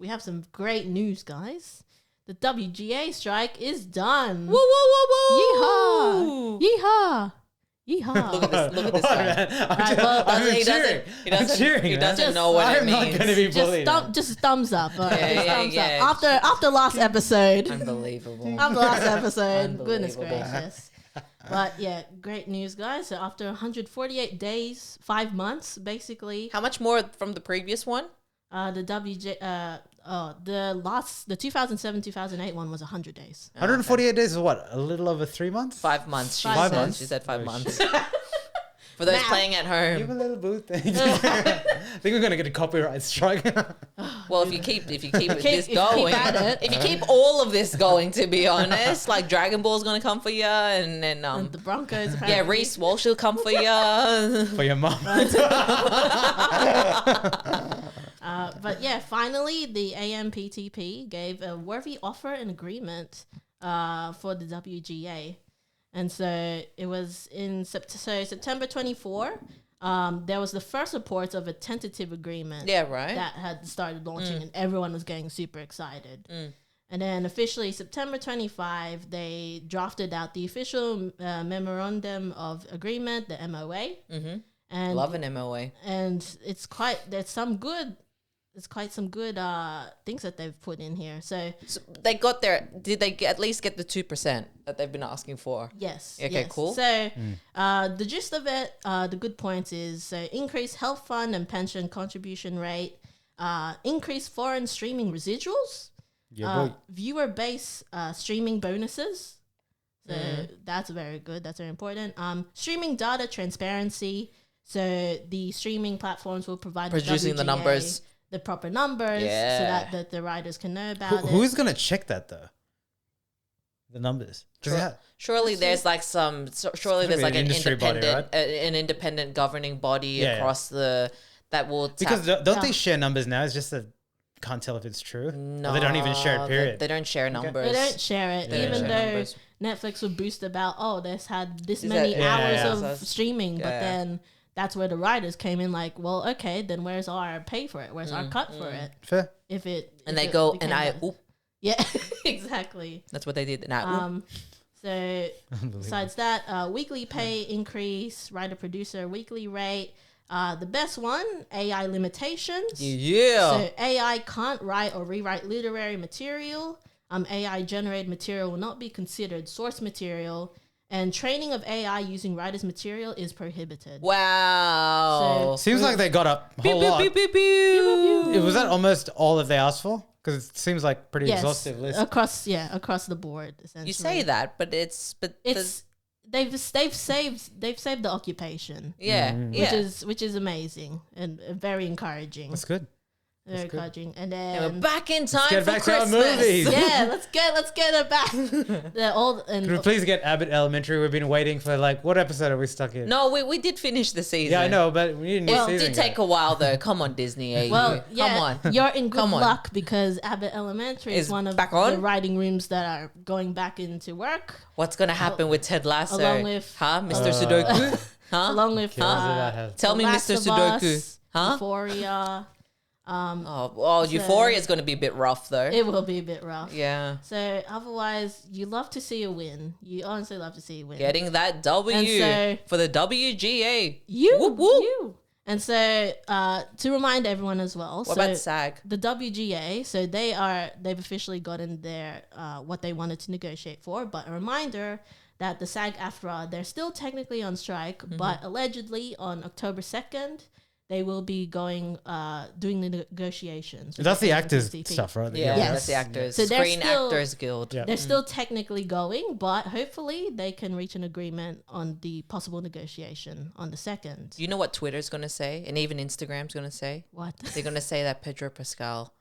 we have some great news, guys. The WGA strike is done. Woo, woo, woo, woo. Yeehaw! Yeehaw! Yeehaw! Look at this What, guy. man? He cheering. doesn't, I'm cheering, he man. doesn't know what it I'm means. not going to be bullied. Just thumbs up. All right? Yeah, Just yeah, thumbs yeah. up. After last episode. Unbelievable. After last episode. Goodness Unbelievable. gracious. But yeah, great news, guys. So after 148 days, 5 months, basically, How much more from the previous one? the the 2007-2008 one was 100 days. 148 days is what? A little over 3 months? 5 months. She 5 said. months? She said 5 Oh, months. For those Math. playing at Give home. a little booth. I think we're going to get a copyright strike. Well, if you keep this if you going, keep at it. if you keep all of this going, to be honest, like Dragon Ball's gonna come for you, and then And the Broncos, yeah, apparently. Reese Walsh will come for you. For your mom. But yeah, finally, the AMPTP gave a worthy offer and agreement for the WGA. And so it was in September 24. There was the first reports of a tentative agreement Yeah, right. that had started launching, and everyone was getting super excited. And then officially September 25, they drafted out the official memorandum of agreement, the MOA. And Love an MOA. and it's quite quite some good things that they've put in here. So They got their. Did they at least get the 2% that they've been asking for? yes, Okay, yes. cool. So the gist of it, the good points is so increase health fund and pension contribution rate, increase foreign streaming residuals, viewer base streaming bonuses. So that's very good. That's very important. Streaming data transparency. So the streaming platforms will provide Producing the WGA numbers. the proper numbers, Yeah. so that the riders can know about it. Who's going to check that, though? The numbers. 'Cause Surely there's like some. Surely there's be like an an industry body, independent, right? an independent governing body Yeah. across the that will. Because don't Yeah. they share numbers now? It's just that can't tell if it's true. no, Or they don't even share it, period. They don't share numbers. They don't share it, They don't even share though numbers. Netflix would boost about, this had this Is many that- hours Yeah. of That's- streaming, but yeah. then that's where the writers came in like, well, okay, then where's our pay for it? Where's our cut for it? Fair. If it And if they it go became and I. that- Oop, yeah, exactly. that's what they did. And I. Oop. So besides that, weekly pay increase, writer producer weekly rate. The best one, AI limitations. Yeah. So AI can't write or rewrite literary material. AI generated material will not be considered source material, and training of AI using writers' material is prohibited. Wow. Seems like they got a Pew, whole pew, lot. pew, pew, pew. Was that almost all that they asked for? Because it seems like pretty Yes, exhaustive list. across the board. Essentially, You say that, but it's they've saved the occupation, yeah, yeah. which is amazing and very encouraging. That's good. Very encouraging. And And we're then back in time get for back to our Christmas. movies. yeah, let's get it back. They're all Could we and please get Abbott Elementary? We've been waiting for what episode are we stuck in? No, we did finish the season. Yeah, I know, but we didn't. It season did take a while though. Come on, Disney. well, yeah, Come on. you're in good Come on. luck because Abbott Elementary is Is one of back the on? writing rooms that are going back into work, What's gonna happen with Ted Lasso? along with- Mr. Sudoku? Huh? along with Tell me, The Mr. Last of Us, Sudoku. Huh? Euphoria. Euphoria is gonna be a bit rough though. It will be a bit rough. Yeah. So otherwise, you love to see a win. You honestly love to see a win. Getting that W And so- for the WGA. You, Whoop, whoop. you. And so to remind everyone as well. What so about SAG? the WGA, so they've officially gotten their what they wanted to negotiate for. But a reminder that the SAG-AFTRA, they're still technically on strike, but allegedly on October 2nd, they will be going doing the negotiations. with That's the actors AMPTP. stuff, right? Yeah, Yes. that's the actors. So they're Screen still- Actors Guild. Yeah. They're still technically going, but hopefully they can reach an agreement on the possible negotiation on the 2nd. Do you know what Twitter's gonna say, and even Instagram's gonna say? What? They're gonna say that Pedro Pascal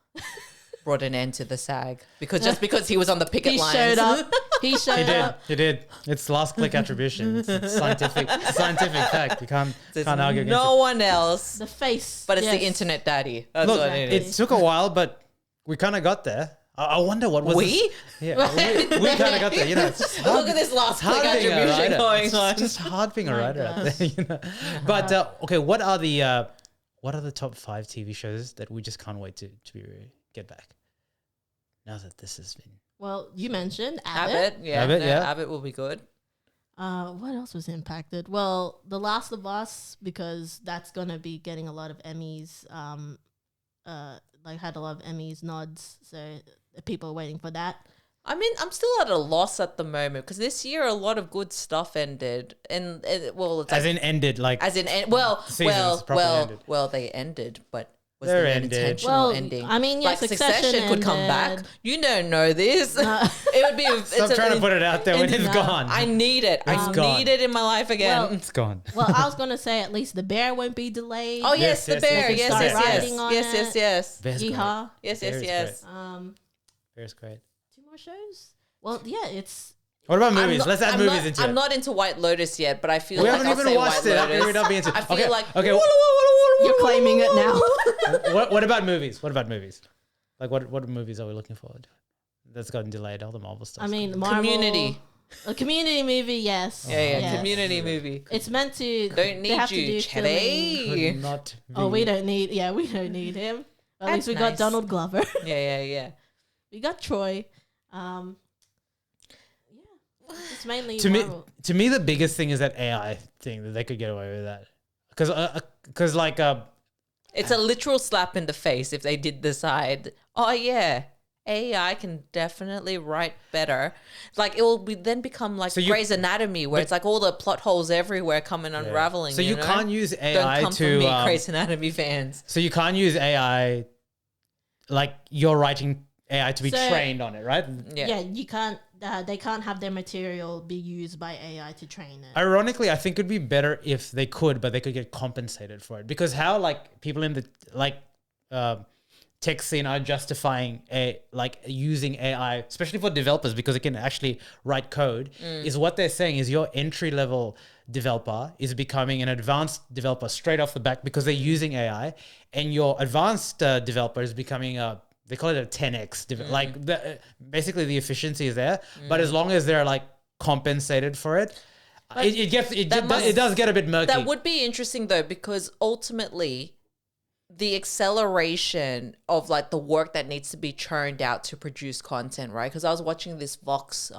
brought an end to the SAG because he was on the picket He lines. showed up. He showed He did. up. He did. It's last click attribution. It's scientific fact. You can't There's argue against no it. one else, The face. but it's the yes. internet daddy. That's Look, what it is. it took a while, but we kind of got there. I wonder what was We? Yeah, we kind of got there. You know, it's just hard, Look at this last click hard being a attribution writer. going It's on. just hard being a My writer out gosh. there. You know? But okay, what are the top 5 TV shows that we just can't wait to be get back. Now that this has been. Well, you mentioned Abbott. Abbott will be good. What else was impacted? Well, The Last of Us, because that's gonna be getting a lot of Emmys. Had a lot of Emmys nods, so people are waiting for that. I mean, I'm still at a loss at the moment because this year a lot of good stuff ended, and it's as in ended, like as in ended, they ended, but was They're there an ended. intentional ending? I mean, yeah, like Succession could come back. You don't know this. It would be. Stop trying to put it out there when it's gone. I need it. I need it in my life again. Well, it's gone. Well, I was gonna say at least The Bear won't be delayed. Oh yes, The Bear. Yes. Yeehaw. Yes. Bear's great. 2 more shows. Well, yeah, it's. What about movies? Let's add movies into it. I'm not into White Lotus yet, but I feel we like haven't even watched it. I feel like you're claiming it now. What about movies? Like what movies are we looking forward to? That's gotten delayed. All the Marvel stuff. I mean, Marvel, Community. A Community movie, yes. Yeah. Community movie. It's meant to. Don't need you, Chevy. We don't need. Yeah, we don't need him. At least we got Donald Glover. Yeah. We got Troy. It's mainly to me the biggest thing is that AI thing that they could get away with that because it's a literal slap in the face if they did decide, oh yeah, AI can definitely write better. Like it will then become like Grey's Anatomy, where it's like all the plot holes everywhere coming unraveling. So you can't use AI Don't come to from me, Grey's Anatomy fans. So you can't use AI like you're writing AI to be trained on it, right? Yeah, you can't. They can't have their material be used by AI to train it. Ironically, I think it'd be better if they could, but they could get compensated for it. Because how like people in the tech scene are justifying using AI, especially for developers, because it can actually write code, is what they're saying is your entry level developer is becoming an advanced developer straight off the back because they're using AI, and your advanced developer is becoming they call it a 10x. Basically the efficiency is there, but as long as they're like compensated for it, it does get a bit murky. That would be interesting though, because ultimately the acceleration of like the work that needs to be churned out to produce content, right? Because I was watching this Vox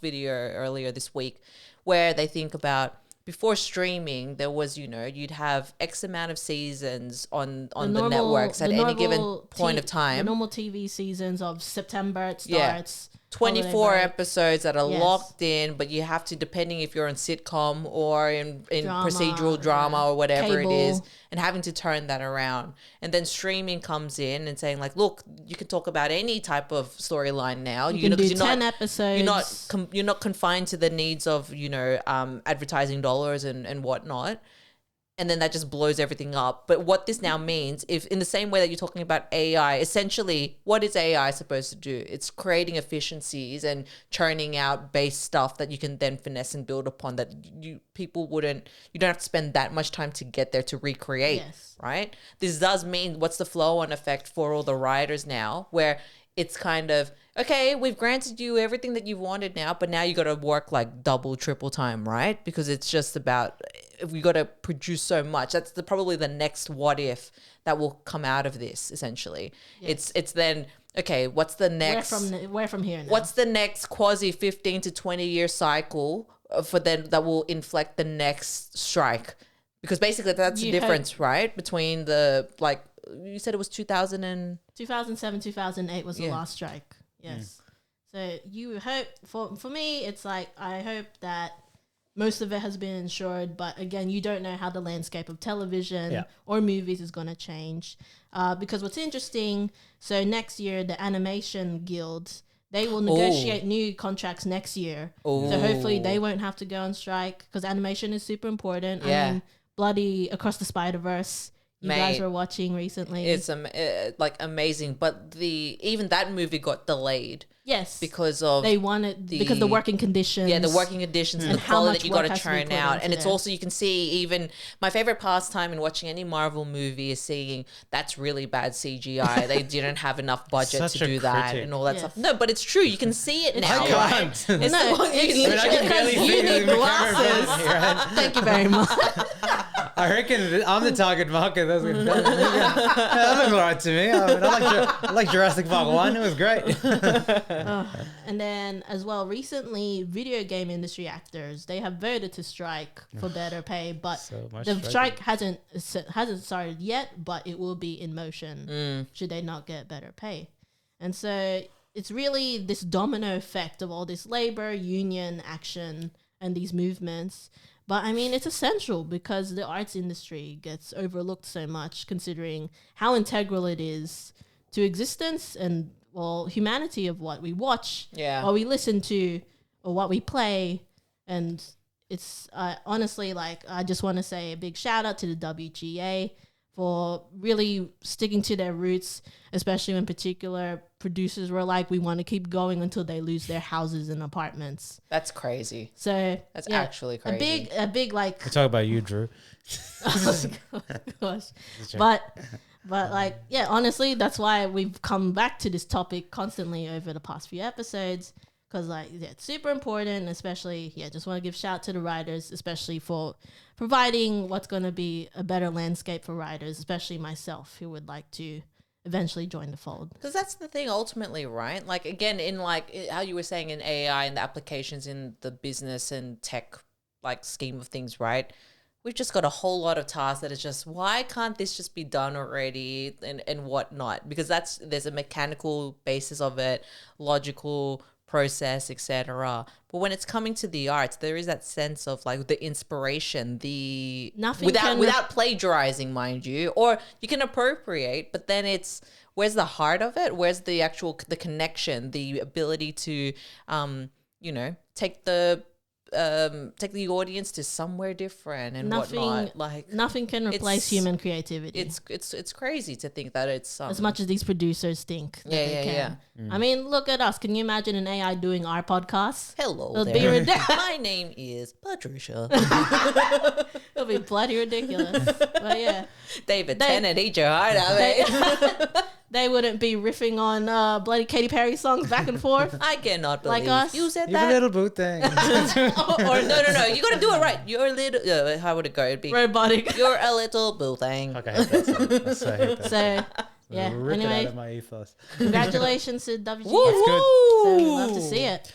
video earlier this week where they think about before streaming, there was, you'd have X amount of seasons on the networks at any given point of time. The normal TV seasons of September, it starts. 24 episodes that are locked in, but you have to, depending if you're in sitcom or in procedural drama or whatever it is, and having to turn that around. And then streaming comes in and saying like, look, you can talk about any type of storyline now. You can do 10 episodes. You're not confined to the needs of, advertising dollars and whatnot. And then that just blows everything up. But what this now means, if in the same way that you're talking about AI, essentially, what is AI supposed to do? It's creating efficiencies and churning out base stuff that you can then finesse and build upon that you don't have to spend that much time to get there to recreate, right? This does mean what's the flow-on effect for all the writers now, where it's kind of, okay, we've granted you everything that you've wanted now, but now you got to work like double, triple time, right? Because it's just about, we got to produce so much. That's probably the next what if that will come out of this, essentially. Yes. It's then, okay, what's the next... Where from here now? What's the next quasi 15 to 20 year cycle for then that will inflect the next strike? Because basically that's the difference, right? Between the, like, you said it was 2007, 2008 was the last strike. Yes. So you hope, for me, it's like, I hope that most of it has been insured, but again, you don't know how the landscape of television or movies is going to change. Because what's interesting, so next year, the Animation Guild, they will negotiate new contracts next year. So hopefully they won't have to go on strike, because animation is super important. I mean, bloody Across the Spider-Verse, you guys were watching recently. It's amazing, but even that movie got delayed. Yes, because of because the working conditions. Yeah, the working conditions and the quality that you got to churn out, and it's also, you can see, even my favorite pastime in watching any Marvel movie is seeing that's really bad CGI. They didn't have enough budget to do that and all that stuff. No, but it's true. You can see it now. I can't. It's I can barely see you need glasses. Thank you very much. I reckon I'm the target market. That looks alright to me. I like Jurassic Park 1. It was great. And then as well, recently, video game industry actors, they have voted to strike for better pay, but So much the strike striking. hasn't started yet, but it will be in motion should they not get better pay. And so it's really this domino effect of all this labor, union action, and these movements. But I mean, it's essential because the arts industry gets overlooked so much, considering how integral it is to existence and, well, humanity of what we watch, what we listen to, or what we play. And it's honestly, like, I just want to say a big shout out to the WGA for really sticking to their roots, especially when particular producers were like, we want to keep going until they lose their houses and apartments. That's crazy. So That's actually crazy. A big like. We talk about you, Drew. Oh gosh, but like, yeah, honestly, that's why we've come back to this topic constantly over the past few episodes. Because, like, yeah, it's super important, especially, just want to give shout to the writers, especially for providing what's going to be a better landscape for writers, especially myself, who would like to eventually join the fold. Because that's the thing ultimately, right? Like, again, in like how you were saying in AI and the applications in the business and tech, like, scheme of things, right? We've just got a whole lot of tasks that is just, why can't this just be done already and whatnot? Because there's a mechanical basis of it, logical process, etc. But when it's coming to the arts, there is that sense of like the inspiration, without plagiarizing, mind you, or you can appropriate, but then it's, where's the heart of it? Where's the connection, the ability to take the audience to somewhere different and whatnot. Like, nothing can replace human creativity. It's crazy to think that it's as much as these producers think that they can. I mean, look at us. Can you imagine an AI doing our podcast? Hello It'll there. be ridiculous. My name is Patricia. It'll be bloody ridiculous. But yeah, David Tennant, eat your heart out. They wouldn't be riffing on bloody Katy Perry songs back and forth. I cannot believe like us. You said You're that. a little boot thing. Or no. You got to do it right. You're a little. How would it go? It'd be robotic. You're a little boo thing. Okay, I hate that song. I hate that. So yeah. Rip it Anyway, out of my ethos. congratulations to WGS. Woo! So we love to see it.